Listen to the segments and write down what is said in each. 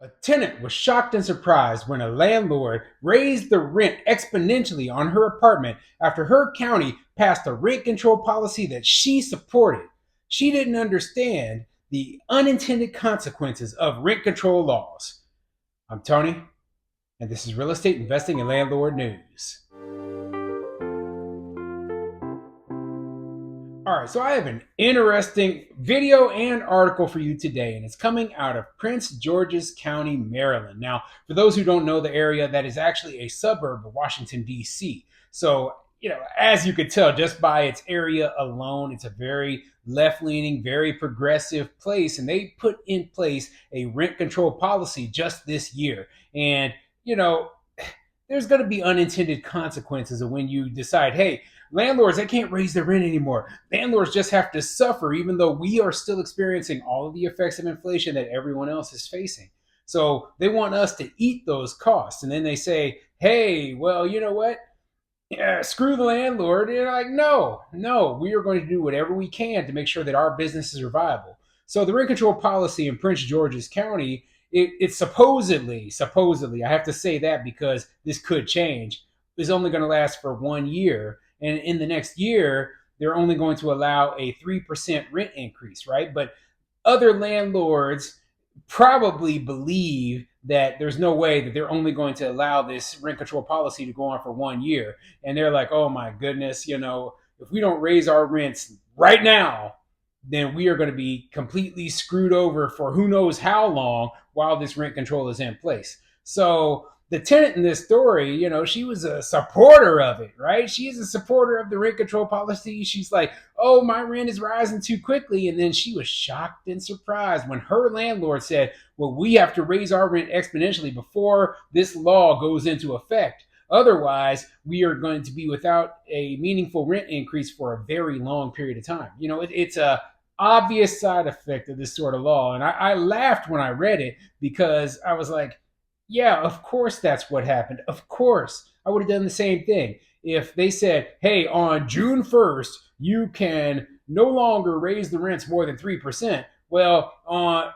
A tenant was shocked and surprised when a landlord raised the rent exponentially on her apartment after her county passed a rent control policy that she supported. She didn't understand the unintended consequences of rent control laws. I'm Tony, and this is Real Estate Investing and Landlord News. All right, so I have an interesting video and article for you today, and it's coming out of Prince George's County, Maryland. Now, for those who don't know the area, that is actually a suburb of Washington, D.C. So, as you could tell just by its area alone, it's a very left leaning, very progressive place, and they put in place a rent control policy just this year. And, you know, there's going to be unintended consequences of when you decide, hey, landlords, they can't raise their rent anymore. Landlords just have to suffer, even though we are still experiencing all of the effects of inflation that everyone else is facing. So they want us to eat those costs. And then they say, hey, well, you know what? Yeah, screw the landlord. And you're like, no, we are going to do whatever we can to make sure that our businesses are viable. So the rent control policy in Prince George's County, it's supposedly, I have to say that because this could change, is only going to last for 1 year. And in the next year, they're only going to allow a 3% rent increase, right? But other landlords probably believe that there's no way that they're only going to allow this rent control policy to go on for 1 year. And they're like, oh my goodness, if we don't raise our rents right now, then we are going to be completely screwed over for who knows how long while this rent control is in place. So the tenant in this story, she was a supporter of it, right? She's a supporter of the rent control policy. She's like, oh, my rent is rising too quickly. And then she was shocked and surprised when her landlord said, well, we have to raise our rent exponentially before this law goes into effect. Otherwise, we are going to be without a meaningful rent increase for a very long period of time. It's a obvious side effect of this sort of law. And I laughed when I read it because I was like, yeah, of course that's what happened. Of course. I would have done the same thing. If they said, hey, on June 1st, you can no longer raise the rents more than 3%. Well, on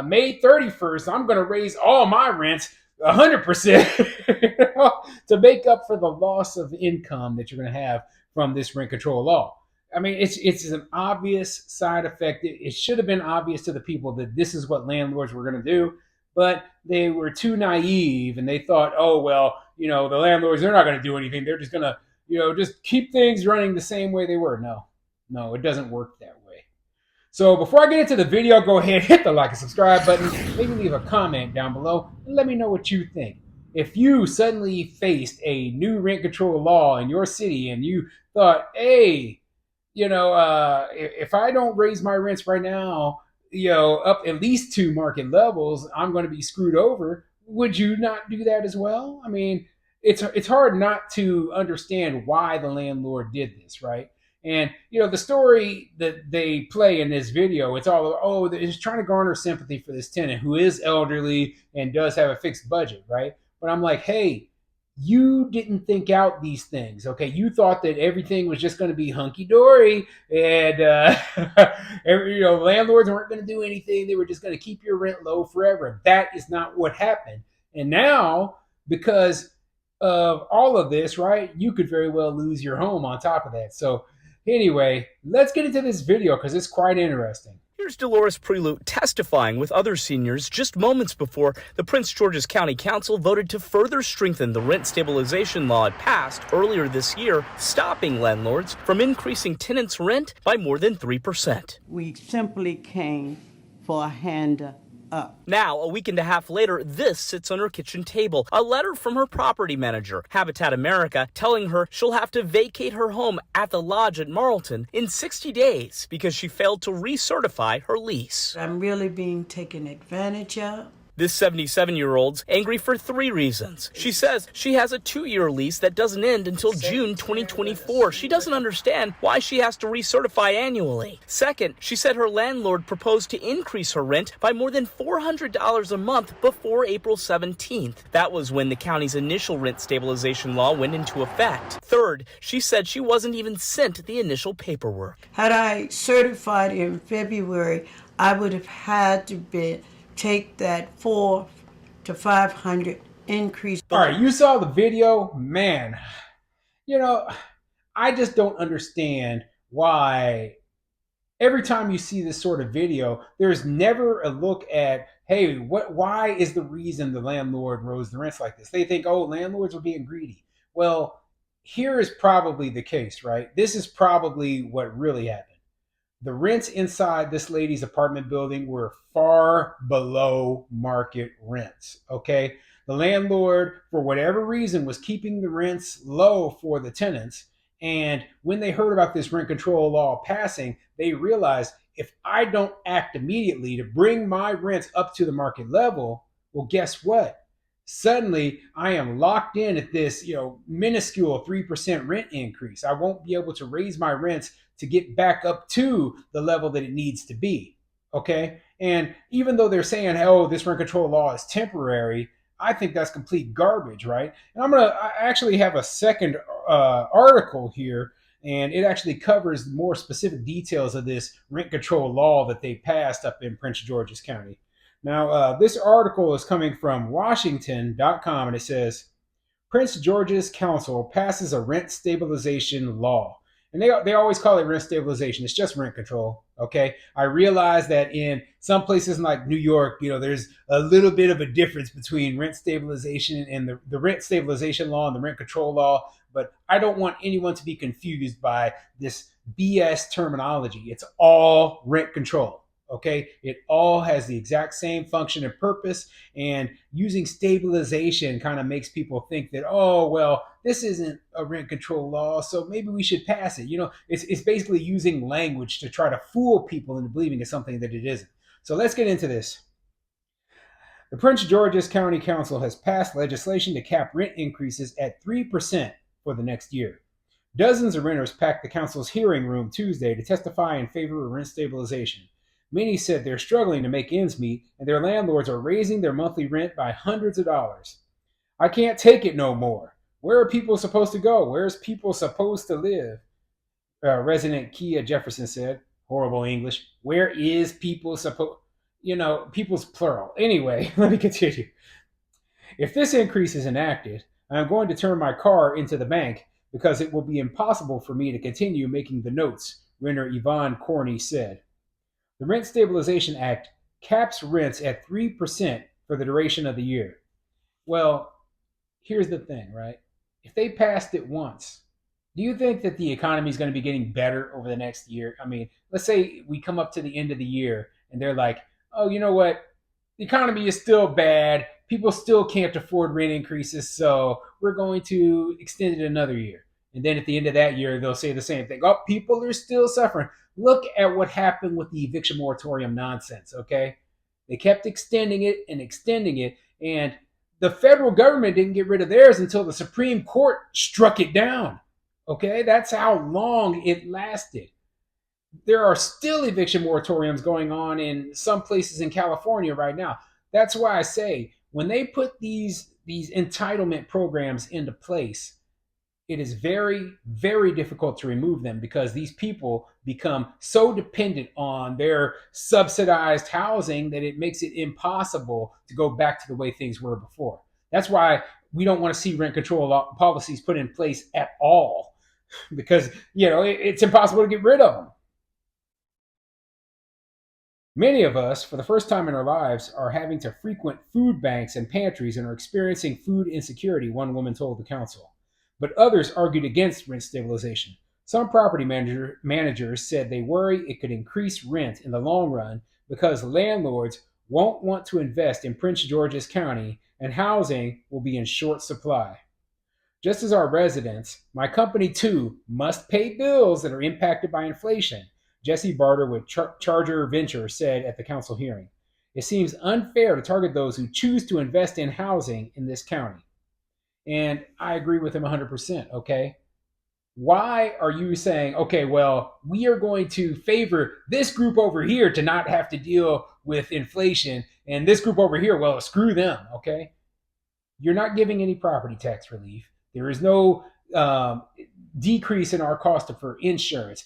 May 31st, I'm going to raise all my rents 100% to make up for the loss of income that you're going to have from this rent control law. I mean, it's an obvious side effect. It should have been obvious to the people that this is what landlords were going to do, but they were too naive and they thought, oh, well, the landlords, they're not going to do anything. They're just going to, just keep things running the same way they were. No, it doesn't work that way. So before I get into the video, go ahead, hit the like and subscribe button, maybe leave a comment down below and let me know what you think. If you suddenly faced a new rent control law in your city and you thought, hey, if I don't raise my rents right now, up at least to market levels, I'm going to be screwed over. Would you not do that as well? I mean, it's hard not to understand why the landlord did this, right? And the story that they play in this video, it's all it's trying to garner sympathy for this tenant who is elderly and does have a fixed budget, right? But I'm like, hey, you didn't think out these things, okay? You thought that everything was just going to be hunky dory, and landlords weren't going to do anything. They were just going to keep your rent low forever. That is not what happened. And now, because of all of this, right, you could very well lose your home on top of that. So, anyway, let's get into this video because it's quite interesting. Here's Dolores Prelude testifying with other seniors just moments before the Prince George's County Council voted to further strengthen the rent stabilization law it passed earlier this year, stopping landlords from increasing tenants' rent by more than 3%. We simply came for a hand up. Now, a week and a half later, this sits on her kitchen table, a letter from her property manager, Habitat America, telling her she'll have to vacate her home at the lodge at Marlton in 60 days because she failed to recertify her lease. I'm really being taken advantage of. This 77-year-old's angry for 3 reasons. She says she has a 2-year lease that doesn't end until June 2024. She doesn't understand why she has to recertify annually. Second, she said her landlord proposed to increase her rent by more than $400 a month before April 17th. That was when the county's initial rent stabilization law went into effect. Third, she said she wasn't even sent the initial paperwork. Had I certified in February, I would have had to take that 4 to 500 increase. All right, you saw the video, man. You know, I just don't understand why every time you see this sort of video, there's never a look at, hey, why is the reason the landlord rose the rents like this? They think, oh, landlords are being greedy. Well, here is probably the case, right? This is probably what really happened. The rents inside this lady's apartment building were far below market rents. Okay. The landlord, for whatever reason, was keeping the rents low for the tenants. And when they heard about this rent control law passing, they realized if I don't act immediately to bring my rents up to the market level, well, guess what? Suddenly, I am locked in at this, minuscule 3% rent increase. I won't be able to raise my rents to get back up to the level that it needs to be. Okay. And even though they're saying, oh, this rent control law is temporary, I think that's complete garbage, right? And I actually have a second article here, and it actually covers more specific details of this rent control law that they passed up in Prince George's County. Now, this article is coming from Washington.com, and it says Prince George's Council passes a rent stabilization law. And they always call it rent stabilization. It's just rent control. Okay. I realize that in some places like New York, there's a little bit of a difference between rent stabilization and the rent stabilization law and the rent control law. But I don't want anyone to be confused by this BS terminology. It's all rent control. Okay. It all has the exact same function and purpose. And using stabilization kind of makes people think that, oh, well, this isn't a rent control law, so maybe we should pass it. It's basically using language to try to fool people into believing it's something that it isn't. So let's get into this. The Prince George's County Council has passed legislation to cap rent increases at 3% for the next year. Dozens of renters packed the council's hearing room Tuesday to testify in favor of rent stabilization. Many said they're struggling to make ends meet, and their landlords are raising their monthly rent by hundreds of dollars. I can't take it no more. Where are people supposed to go? Where's people supposed to live? Resident Kia Jefferson said. Horrible English. Where is people supposed? People's plural. Anyway, let me continue. If this increase is enacted, I'm going to turn my car into the bank because it will be impossible for me to continue making the notes, renter Yvonne Corney said. The Rent Stabilization Act caps rents at 3% for the duration of the year. Well, here's the thing, right? If they passed it once, do you think that the economy is going to be getting better over the next year? I mean, let's say we come up to the end of the year and they're like, oh, you know what? The economy is still bad. People still can't afford rent increases, so we're going to extend it another year. And then at the end of that year, they'll say the same thing. Oh, people are still suffering. Look at what happened with the eviction moratorium nonsense, okay? They kept extending it, and the federal government didn't get rid of theirs until the Supreme Court struck it down, okay? That's how long it lasted. There are still eviction moratoriums going on in some places in California right now. That's why I say when they put these entitlement programs into place, it is very, very difficult to remove them because these people become so dependent on their subsidized housing that it makes it impossible to go back to the way things were before. That's why we don't want to see rent control policies put in place at all because, it's impossible to get rid of them. Many of us, for the first time in our lives, are having to frequent food banks and pantries and are experiencing food insecurity, one woman told the council. But others argued against rent stabilization. Some property managers said they worry it could increase rent in the long run because landlords won't want to invest in Prince George's County and housing will be in short supply. Just as our residents, my company too must pay bills that are impacted by inflation, Jesse Barter with Charger Ventures said at the council hearing. It seems unfair to target those who choose to invest in housing in this county. And I agree with him 100%, okay? Why are you saying, okay, well, we are going to favor this group over here to not have to deal with inflation, and this group over here, well, screw them, okay? You're not giving any property tax relief. There is no decrease in our cost for insurance.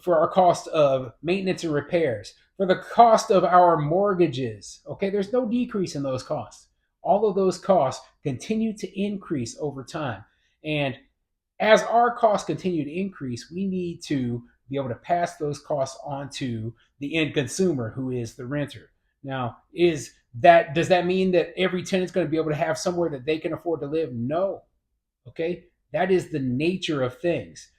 for our cost of maintenance and repairs, for the cost of our mortgages. Okay, there's no decrease in those costs. All of those costs continue to increase over time. And as our costs continue to increase, we need to be able to pass those costs on to the end consumer, who is the renter. Now, does that mean that every tenant's going to be able to have somewhere that they can afford to live? No. Okay, that is the nature of things.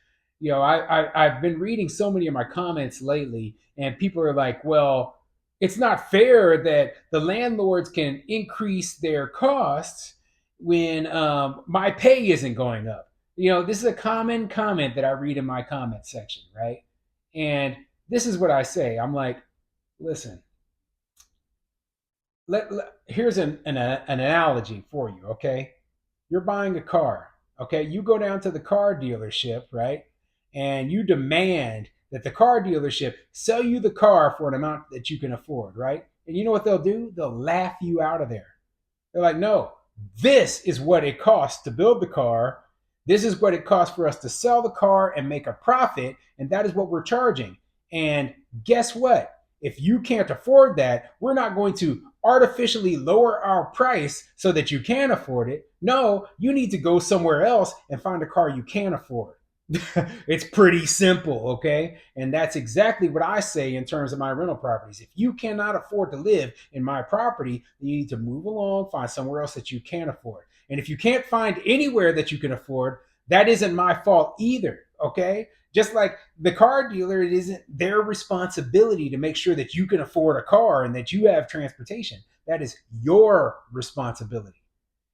I've been reading so many of my comments lately, and people are like, well, it's not fair that the landlords can increase their costs when my pay isn't going up. This is a common comment that I read in my comment section, right? And this is what I say. I'm like, listen, here's an analogy for you, okay? You're buying a car, okay? You go down to the car dealership, right? And you demand that the car dealership sell you the car for an amount that you can afford, right? And you know what they'll do? They'll laugh you out of there. They're like, no, this is what it costs to build the car. This is what it costs for us to sell the car and make a profit. And that is what we're charging. And guess what? If you can't afford that, we're not going to artificially lower our price so that you can afford it. No, you need to go somewhere else and find a car you can afford. It's pretty simple, okay? And that's exactly what I say in terms of my rental properties. If you cannot afford to live in my property, then you need to move along, find somewhere else that you can afford. And if you can't find anywhere that you can afford, that isn't my fault either, okay? Just like the car dealer, it isn't their responsibility to make sure that you can afford a car and that you have transportation. That is your responsibility.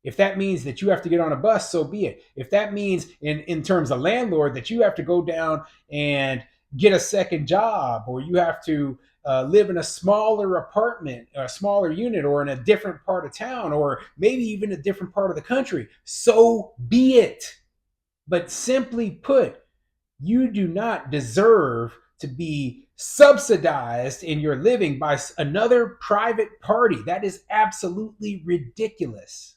If that means that you have to get on a bus, so be it. If that means in terms of landlord that you have to go down and get a second job, or you have to live in a smaller apartment, a smaller unit, or in a different part of town, or maybe even a different part of the country, so be it. But simply put, you do not deserve to be subsidized in your living by another private party. That is absolutely ridiculous.